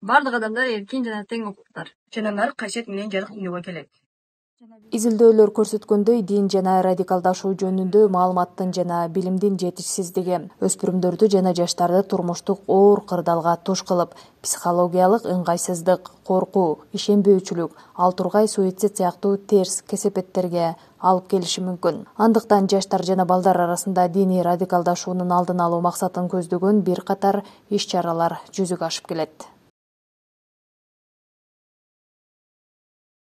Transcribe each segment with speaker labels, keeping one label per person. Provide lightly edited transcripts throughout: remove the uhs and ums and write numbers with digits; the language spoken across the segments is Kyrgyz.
Speaker 1: Бардык адамдар эркин жана тең укуктар.
Speaker 2: Жананар кайсет менен жарык дүйнөгө келет.
Speaker 3: Изилдөөлөр көрсөткөндөй, дин жана радикалдашуу жөнүндө маалыматтын жана билимдин жетишсиздиги өспүрүмдөрдү жана жаштарды турмуштук оор кырдаалга туш кылып, психологиялык ыңгайсыздык, коркуу, ишенбөөчүлүк, ал тургай суицид сыяктуу терс кесепеттерге алып келиши мүмкүн. Андыктан жаштар жана балдар арасында диний радикалдашуунун алдын алуу максатын көздөгөн бир катар иш-чаралар жүзүгө ашып келет.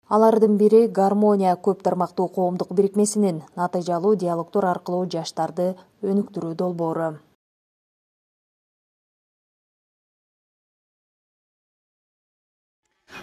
Speaker 3: Алардын бири Гармония көп тармактуу коомдук бирикмесинин натыйжалуу диалогдор аркылуу жаштарды өнүктүрүү долбоору.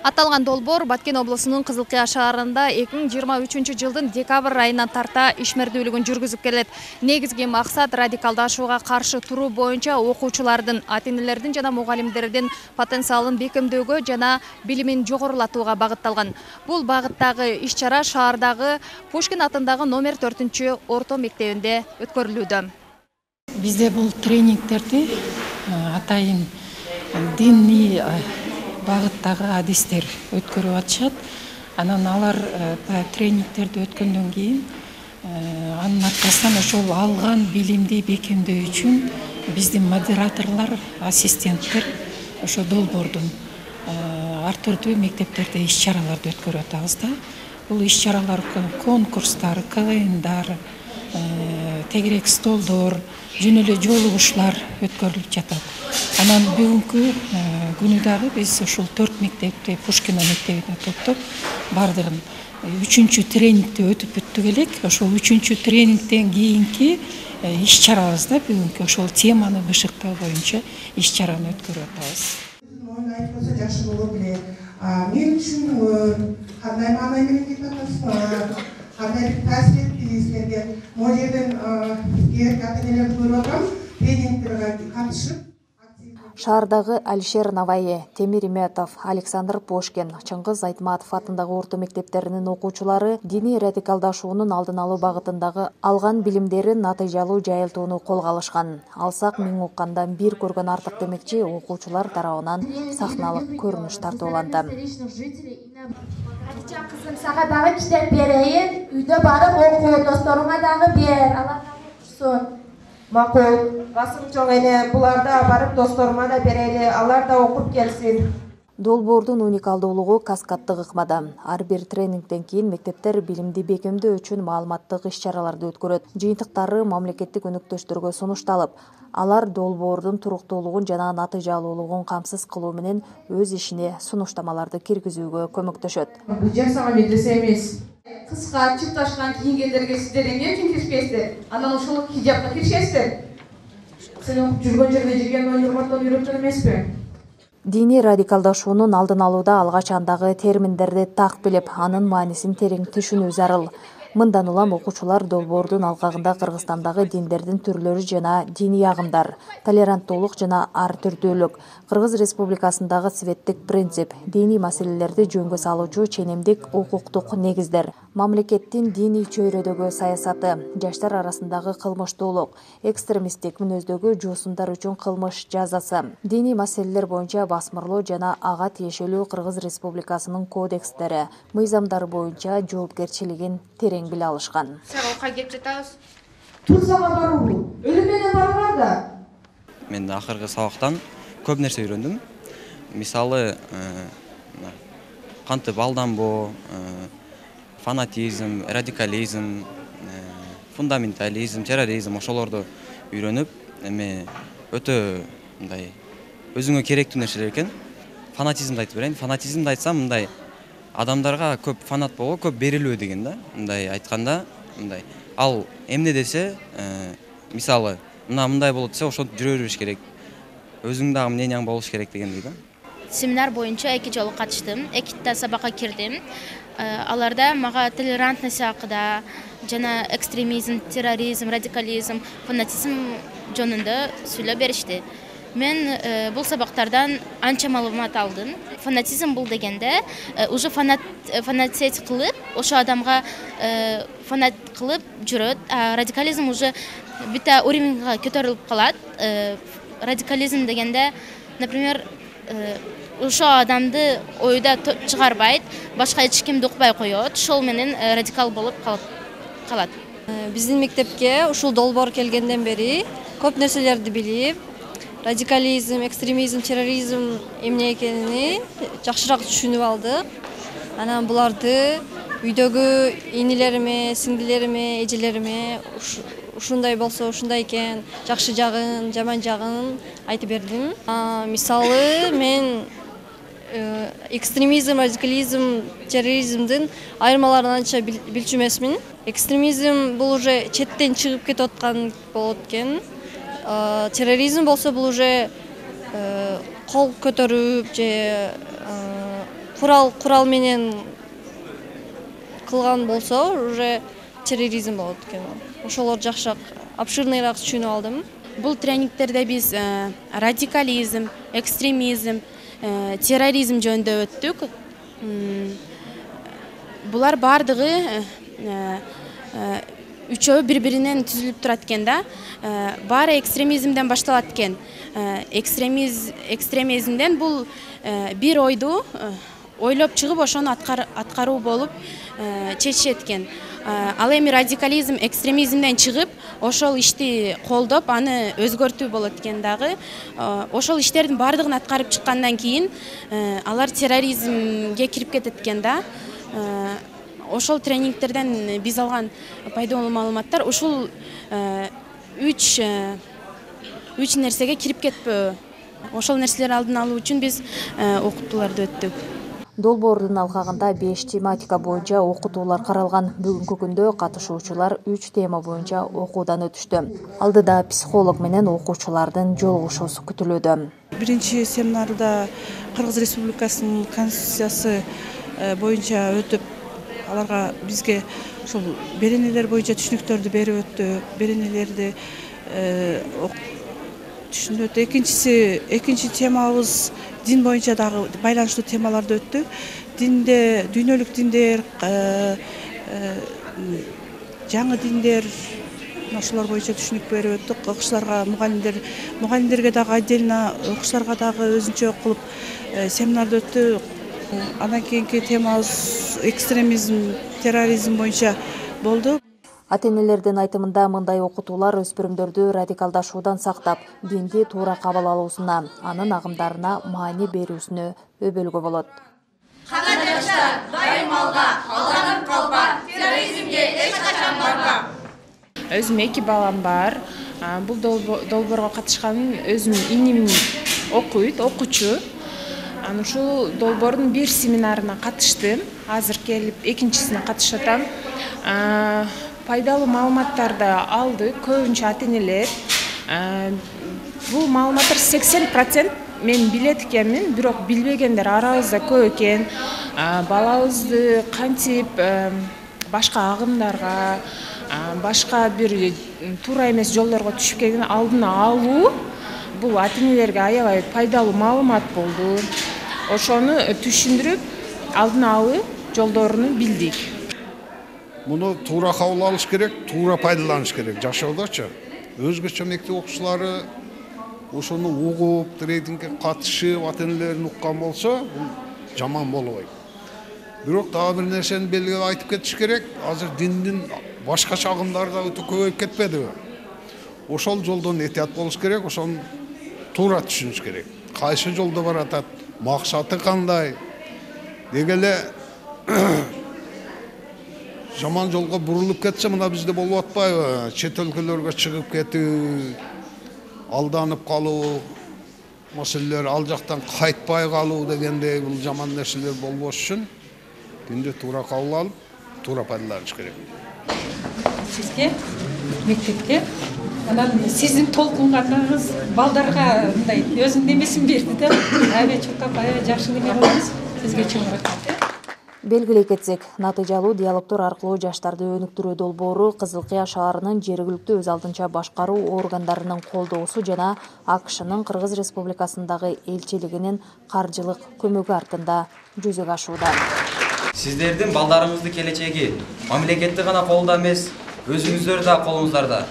Speaker 4: Аталган долбоор Баткен облусунун Кызылкыя шаарында 2023-жылдын декабрь айынан тарта ишмердүүлүгүн жүргүзүп келет. Негизги максат радикалдашууга каршы туруу боюнча окуучулардын, ата-энелердин жана мугалимдердин потенциалын бекемдөөгө жана билимин жогорулатууга багытталган. Бул багыттагы иш-чара шаардагы Пушкин атындагы номер 4 орто мектебинде өткөрүлүүдө.
Speaker 5: Бизде бул тренингтерди атайын диний багыттагы адистер өткөрүп атышат. Анан алар тренингтерди өткөндөн кийин анын аркасынан ошол алган билимди бекемдөө үчүн биздин модераторлор, ассистенттер ошо долбоордун ар түрдүү мектептерде иш-чараларды өткөрүп атабыз да. Бул иш-чаралар конкурстар, КВНдар, тегерек столдор, жөн эле жолугушуулар өткөрүлүп жатат. Анан бүгүнкү күнү дагы биз ушул 4 мектепти Пушкина мектебине топтоп бардыгын 3-чү тренингти өтүп бүттүк элек. Ошол 3-чү тренингтен кийинки иш-чарабызда бүгүнкү ошол теманы бышыктоо боюнча иш-чараны өткөрүп атабыз.
Speaker 6: Айтпаса жакшы болот эле. Мен үчүн кандай маана менен деп атасыздар? Кандай таасир этти силерге? Могу жерден силер ата-энелерди көрүп атам, тренингтерге катышып.
Speaker 3: Шаардагы Алишер Навайи, Темир Иметов, Александр Пушкин, Чыңгыз Айтматов атындагы орто мектептеринин окуучулары диний радикалдашуунун алдын алуу багытындагы алган билимдерин натыйжалуу жайылтууну колго алышкан. Алсак миң уккандан бир көргөн артык демекчи, окуучулар тарабынан сахналык көрүнүш тартууланды.
Speaker 7: Атича кызым, сага дагы китеп берейин, үйдө барып окуу, досторуңа дагы бер, Алла кабыл. Макул, басым чоң эне, буларда барып досторума да берели, алар да окуп келсин.
Speaker 3: Долбоордун уникалдуулугу каскаддык ыкмада. Ар бир тренингден кийин мектептер билимди бекемдөө үчүн маалыматтык иш-чараларды өткөрөт. Жыйынтыктары мамлекеттик өнөктөштөргө сунушталып, алар долбоордун туруктуулугун жана натыйжалуулугун камсыз кылуу менен өз ишине сунуштамаларды киргизүүгө көмөктөшөт.
Speaker 7: Бюджет сага медресе эмес. Кыска чыпташкан кийингендерге сиздер эмне үчүн киришпейсиздер? Анан ушул хижапка киришесиздер. Сен окуп жүргөн жерде жеген ойун урматтоону үйрөткөн эмеспи?
Speaker 3: Диний радикалдашуунун алдын алууда алгач андагы терминдерди так билип, анын маанисин терең түшүнүү зарыл. Мындан улам окуучулар долбоордун алкагында Кыргызстандагы диндердин түрлөрү жана диний агымдар, толеранттуулук жана ар түрдүүлүк, Кыргыз Республикасындагы светтик принцип, диний маселелерди жөнгө салуучу ченемдик укуктук негиздер, мамлекеттин диний чөйрөдөгү саясаты, жаштар арасындагы кылмыштуулук, экстремисттик мүнөздөгү жуусундар үчүн кылмыш жазасы, диний маселелер боюнча басмырлоо жана ага тиешелүү Кыргыз Республикасынын кодекстери, мыйзамдар боюнча жоопкерчилигин терең биле алышкан.
Speaker 7: Саралка кеп жатабыз.
Speaker 6: Турсага баруу, өлүм менен баруулар да.
Speaker 8: Мен акыркы сабактан көп нерсе үйрөндүм. Мисалы, кантип алдамбоо, фанатизм, радикализм, фундаментализм, терроризм ошолорду үйрөнүп, эми өтө мындай өзүңө керектүү нерселер экен. Фанатизмди айтып берейин. Фанатизмди айтсам, мындай адамдарга көп фанат болуу, көп берилүү деген да. Мындай айтканда, мындай ал эмне десе, мисалы, мындай болот десе, ошентип жүрө бериш керек. Өзүң дагы мнениең болуш керек дегендей да.
Speaker 9: Семинар боюнча 2 жолу катыштым. 2 сабакка кирдим. Аларда мага толерантность хакында жана экстремизм, терроризм, радикализм, фанатизм жөнүндө сүйлөп беришти. Мен бул сабактардан анча маалымат алдым. Фанатизм бул дегенде уже фанатет кылып, ошо адамга фанат кылып жүрөт. Радикализм уже бите уровеньга көтөрүлүп калат. Радикализм дегенде, например, ошо адамды ойда чыгарбайт, башка эч кимди укпай коет, ошол менен радикал болуп калат.
Speaker 1: Биздин мектепке ушул долбоор келгенден бери көп нерселерди билип, радикализм, экстремизм, терроризм эмне экенин жакшыраак түшүнүп алдык. Анан буларды үйдөгү инилериме, сиңдилериме, эжелериме ушундай болсо ушундай экен, жакшы жагын, жаман жагын айтып бердим. Мисалы мен экстремизм, радикализм, терроризмдин айырмаларын анча билчү эмесмин. Экстремизм бул уже четтен чыгып кетип аткан болот экен. Терроризм болсо бул уже кол көтөрүп же курал менен кылган болсо уже терроризм болот экен. Ошолор жакшыраак, обширныйраак түшүнүп алдым.
Speaker 10: Бул тренингтерде биз радикализм, экстремизм, терроризм жөнүндө өттүк. Булар бардыгы үчөө бири-биринен түзүлүп турат экен да. Баары экстремизмден башталат экен. Экстремизмден бул бир ойду ойлоп чыгып ошону аткаруу болуп чечишет экен. Ал эми радикализм экстремизмден чыгып, ошол ишти колдоп, аны өзгөртүү болот экен дагы. Ошол иштердин бардыгын аткарып чыккандан кийин алар терроризмге кирип кетет экен да. Ошол тренингтерден биз алган пайдалуу маалыматтар ушул үч нерсеге кирип кетпөө. Ошол нерселерди алдын алуу үчүн биз окутууларды өттүк.
Speaker 3: Долбоордун алкагында 5 тематика боюнча окутуулар каралган. Бүгүнкү күндө катышуучулар 3 тема боюнча окуудан өтүштү. Алдыда психолог менен окуучулардын жолугушуусу күтүлүүдө.
Speaker 11: Биринчи семинарда Кыргыз Республикасынын конституциясы боюнча өтүп, аларга бизге ушул беренелер боюнча түшүнүктөрдү берип өттү. Беренелерди түшүнүп өттү. Экинчи темабыз дин боюнча дагы байланыштуу темаларды өттү. Динде дүйнөлүк диндер, жаңы диндер, ошолор боюнча түшүнүк берип өттүк. Окуучуларга мугалимдерге дагы отдельно, окуучуларга дагы өзүнчө кылып семинарды өттү. Андан кийинки темабыз экстремизм, терроризм боюнча болду.
Speaker 3: Ата-энелердин айтымында мындай окутуулар өспүрүмдөрдү радикалдашуудан сактап, динди туура кабыл алуусуна, анын агымдарына маани берүүсүнө өбөлгө болот.
Speaker 12: Кана жаштар дайым алга, алданып калба, терроризмге эч качан барба.
Speaker 5: Өзүм 2 балам бар. Бул долбоорго катышканын өзүмдүн иним окуучу. Анан ушул долбоордун бир семинарына катыштым. Азыр келип экинчисине катышып атам. Пайдалуу маалыматтарды алды көбүнчө ата-энелер. Бул маалыматтар 80% мен билет экенмин, бирок билбегендер арабызда көп экен. Балабызды кантип башка агымдарга, башка бир туура эмес жолдорго түшүп кеткенин алдын алуу бул ата-энелерге аябай пайдалуу маалымат болду. Ошону түшүндүрүп, алдын алуу жолдорун билдик.
Speaker 13: Муну туура кабыл алыш керек, туура пайдаланыш керек жашоодочу. Өзгөчө мектеп окуучулары ошону угуп, тренингге катышып, ата-энелерин уккан болсо, бул жаман болбойт. Бирок дагы бир нерсени белгилеп айтып кетиш керек. Азыр диндин башкача агымдары да өтө көбөйүп кетпедиби? Ошол жолдон этият болуш керек, ошону туура түшүнүш керек. Кайсы жолдо баратат, максаты кандай? Деги эле жаман жолго бурулуп кетсе, мына бизде болуп атпайбы? Чет өлкөлөргө чыгып кетүү, алданып калуу, маселелер ал жактан кайтпай калуу дегендей бул жаман нерселер болбош үчүн динди туура кабыл алып, туура пайдаланыш керек.
Speaker 5: Сизге мектепте анан сиздин толкунгандыгыңыз балдарга мындай өзүнүн немесин берди да. Аябай чоңкап, аябай жакшы неме кылабыз. Сизге чоң рахмат.
Speaker 3: Белгилей кетсек, натыйжалуу диалогдор аркылуу жаштарды өнүктүрүү долбоору Кызыл Кыя шаарынын жергиликтүү өз алдынча башкаруу органдарынын колдоосу жана АКШнын Кыргыз Республикасындагы элчилигинин каржылык көмөгү артында жүзөгө ашууда.
Speaker 8: Сиздердин балдарыңыздын келечеги мамлекетти гана колдо эмес, өзүңүздөр да колуңуздарда.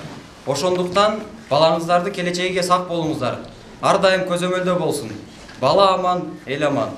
Speaker 8: Ошондуктан балаңыздарды келечегиге сак болуңуздар. Ар дайым көзөмөлдө болсун. Бала аман, ел аман.